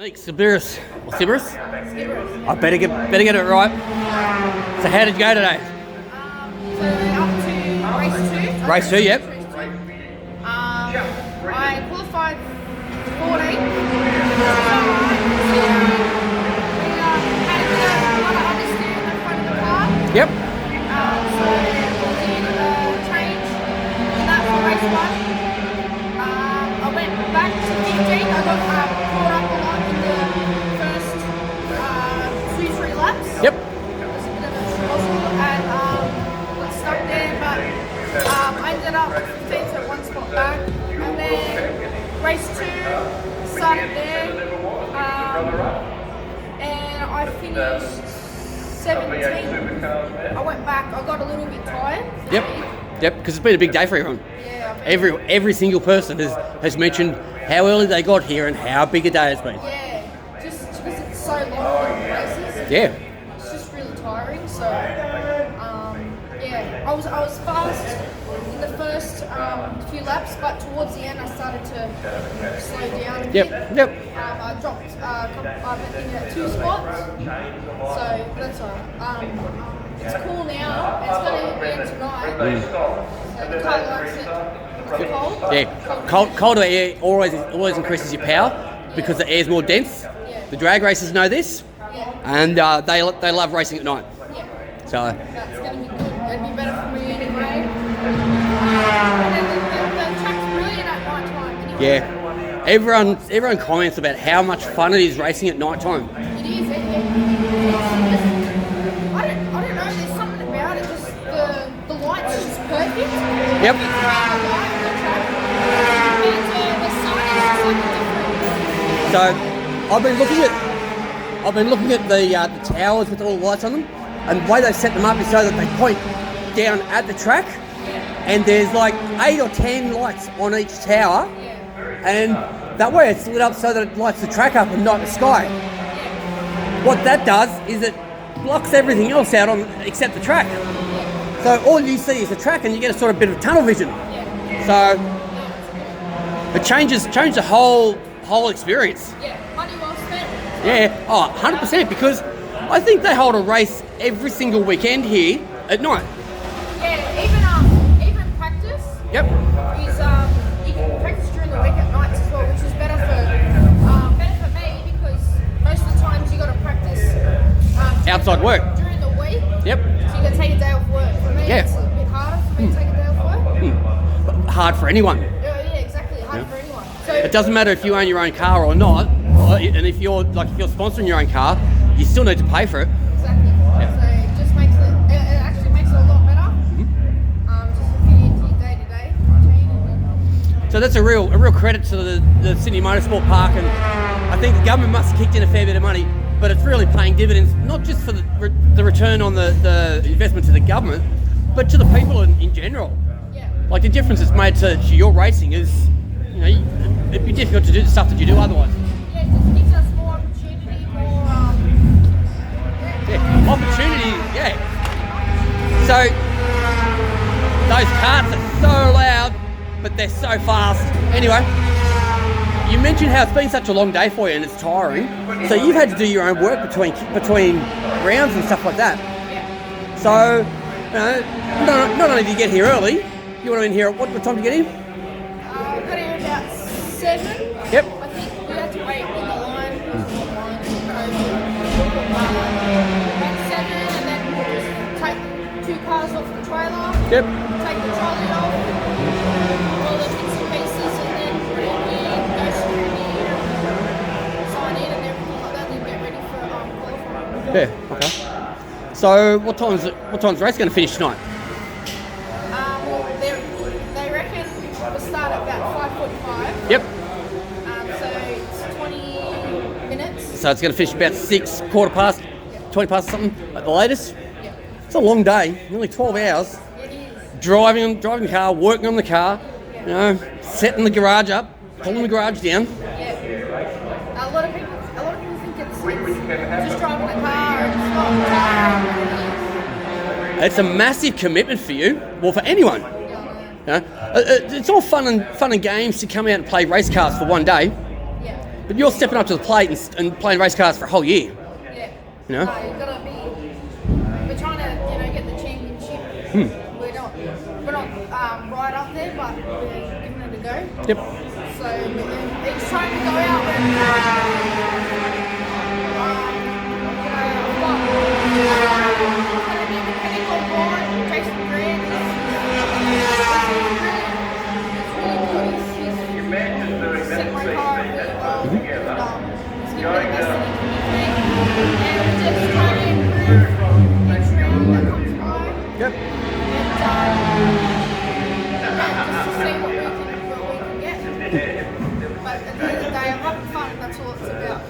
Monique Sciberras. Or Sciberras? Sciberras. I better get it right. So how did you go today? So up to race 2. Race 2, yep. I qualified 14th. We had a lot of understeer in the front of the car. Yep. So we did a change in that for race 1. I went back to 15. I got caught up a lot in the first 2-3 laps. Yep. It was a bit of a struggle and got stuck there, but I ended up 15th at one spot back. And then race 2 started there, and I finished 17th. I went back. I got a little bit tired. Yep, because it's been a big day for everyone. Yeah. Every single person has mentioned how early they got here and how big a day it's been. Yeah, just because it's so long in races. Yeah. It's just really tiring. So, yeah, I was fast in the first few laps, but towards the end I started to slow down a bit. Yep. I dropped in at 2 spots. So that's all right. It's cool now. It's going to end tonight. So the car likes it. It's cold. Yeah. Colder air always increases your power because the air's more dense. Yeah. The drag racers know this, and they love racing at night. Yeah. So That's going to be good. It'll be better for me anyway. And then the track's brilliant at night time anyway. yeah, everyone comments about how much fun it is racing at night time. It is. I don't know. There's something about it. Just the lights is just perfect. Yep. It's around the light on the track. And the sun is just like different. So I've been looking at the towers with all the lights on them, and the way they set them up is so that they point down at the track, and there's like 8 or 10 lights on each tower, and that way it's lit up so that it lights the track up and not the sky. What that does is it blocks everything else out except the track. So all you see is the track, and you get a sort of bit of tunnel vision. So it changes the whole experience. Yeah, money well spent. Yeah, 100%, because I think they hold a race every single weekend here at night. Yeah, even practice. Yep. Is you can practice during the week at nights as well, which is better for me because most of the times you got to practice Outside work. during the week. Yep. So you got to take a day off work. For me, Yeah. it's a bit harder for me to take a day off work. But hard for anyone. Yeah, exactly. Hard for anyone. So It doesn't matter if you own your own car or not, and if you're sponsoring your own car, you still need to pay for it. exactly. So it just makes it actually makes it a lot better. Just to fit into your day-to-day routine. So that's a real credit to the Sydney Motorsport Park, and I think the government must have kicked in a fair bit of money, but it's really paying dividends, not just for the return on the investment to the government, but to the people in general. Yeah. Like the difference it's made to your racing is, it'd be difficult to do the stuff that you do otherwise. Yeah, it just gives us more opportunity, more Opportunity, yeah. So those carts are so loud, but they're so fast. Anyway, you mentioned how it's been such a long day for you and it's tiring. So you've had to do your own work between rounds and stuff like that. Yeah. So, not only do you get here early, you want to be in here at what time do you get in? Got here about 7. Yep. I think we had to wait in the line. About 7, and then we'll just take 2 cars off the trailer. Yep. Take the trolley off, all the bits and pieces, and then bring it in, go through here, sign in, and everything like that, then get ready for qualifying. Yeah. Okay. So what time's the race going to finish tonight? Well, they reckon we'll start at about 5:45. Yep. So it's 20 minutes. So it's going to finish about 6, quarter past, 20 past something at the latest. Yeah. It's a long day, nearly 12 hours. It is. Driving the car, working on the car, setting the garage up, pulling the garage down. Yeah. A lot of people think it's just driving a car and it's not a car. It's a massive commitment for you, well, for anyone. It's all fun and games to come out and play race cars for one day. Yeah. But you're stepping up to the plate and playing race cars for a whole year. Yeah. You know? No, you've got to be. We're trying to, get the championship. We're not right up there, but we're giving it a go. Yep. So each time we go out, we're mechanical board, Jason Grant. He's set my car really well. He's giving me the best that he can give me. And we're just trying to improve each round that comes by. Yep. And just to see what we can get. But at the end of the day, I'm having fun. That's all it's about.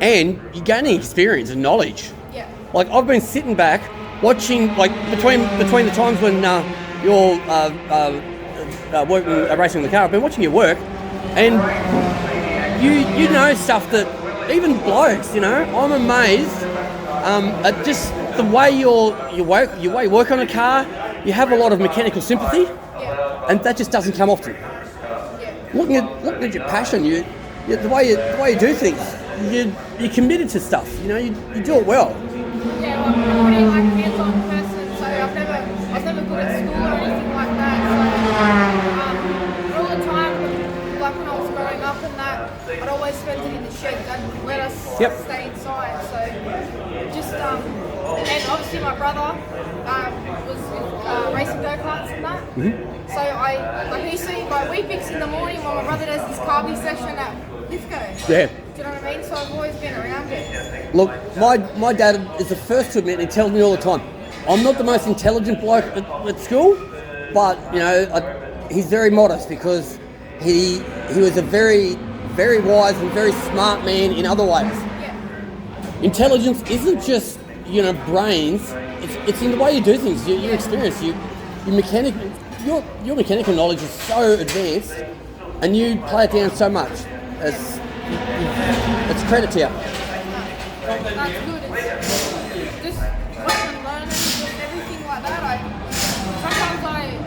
And you're gaining experience and knowledge. Yeah. Like I've been sitting back watching, like between the times when you're working racing the car, I've been watching your work, and you know stuff that even blokes, I'm amazed at just the way you work on a car. You have a lot of mechanical sympathy, and that just doesn't come often. Looking at your passion, the way you do things, you're committed to stuff. You do it well. Yeah, well, I'm pretty hands-on person, so I was never good at school or anything like that. So all the time, like when I was growing up and that, I'd always spend it in the shed. They'd let us stay inside. So just and obviously my brother was racing go-karts and that. So he see my Weet-Bix in the morning when my brother does his carby session at Lithgow. Yeah. Do you know what I mean? So I've always been around it. Look, my dad is the first to admit, and he tells me all the time, I'm not the most intelligent bloke at school, but he's very modest because he was a very, very wise and very smart man in other ways. Yeah. Intelligence isn't just brains; it's in the way you do things. Your experience, your mechanical knowledge is so advanced, and you play it down so much. It's credit to you. That's good. It's just watching and learning and everything like that. Sometimes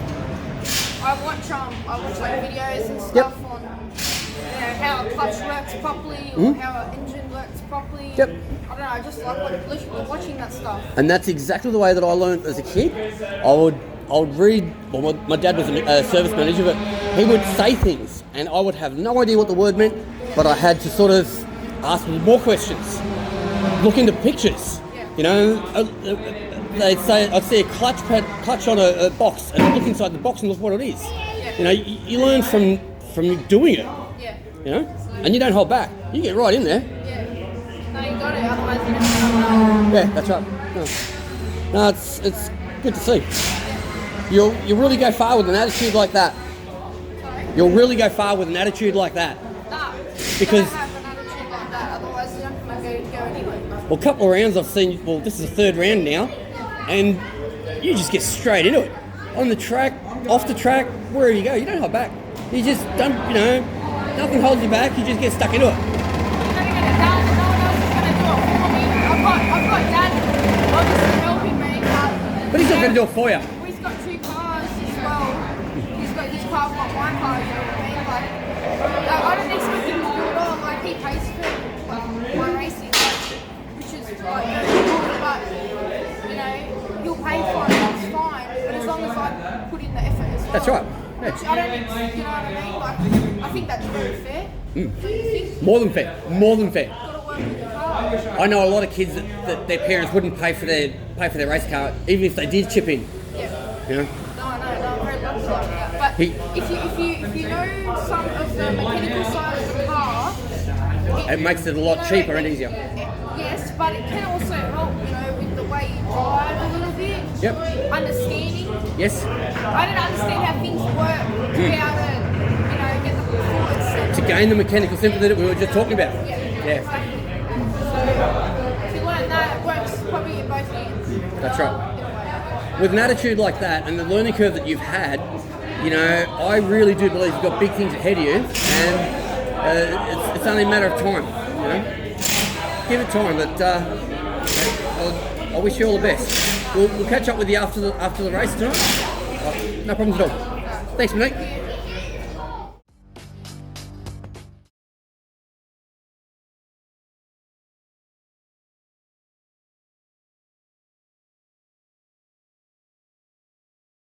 I watch like videos and stuff on how a clutch works properly or how an engine works properly. Yep. I don't know. I just like watching that stuff. And that's exactly the way that I learned as a kid. I would read. Well, my dad was a service manager, but he would say things, and I would have no idea what the word meant. But I had to sort of ask more questions, look into pictures. They'd say I'd see a clutch on a box, and look inside the box and look what it is. You learn from doing it. And you don't hold back. You get right in there. No, you got it. Otherwise, you don't. Yeah, that's right. No, it's good to see. You'll really go far with an attitude like that. Sorry? You'll really go far with an attitude like that. Because don't have an attitude like that, otherwise you're not going to go anywhere. Well, a couple of rounds I've seen, this is the third round now, and you just get straight into it. On the track, off the track, wherever you go, you don't hold back. You just don't, nothing holds you back, you just get stuck into it. You're going to get it done, no one else is going to do it for me. I've got Dad obviously helping me, but he's not going to do it for you. He's got two cars as well. He's got his car, I've got my car, you know what I mean? I don't expect him to do it all. Like, he pays for my racing, which is like very good, but he'll pay for it, that's fine. But as long as I put in the effort as well. That's right. Which I don't, you know what I mean? Like, I think that's very fair. Don't you think? More than fair. More than fair. You've got to work with your car. I know a lot of kids that their parents wouldn't pay for their race car, even if they did chip in. Yeah. You know? No, I'm very lucky like that. But if you know some of the mechanical side of the car, it makes it a lot cheaper and easier. Yes, but it can also help, with the way you drive a little bit. Yep. Understanding. Yes. I don't understand how things work to be able to, get the performance set. To gain the mechanical sympathy that we were just talking about. Yeah. Yeah. So if you learn that, it works probably in both hands. That's right. With an attitude like that and the learning curve that you've had, I really do believe you've got big things ahead of you, and it's only a matter of time. Give it time, but I wish you all the best. We'll catch up with you after the race tonight. No problems at all. Thanks, Monique.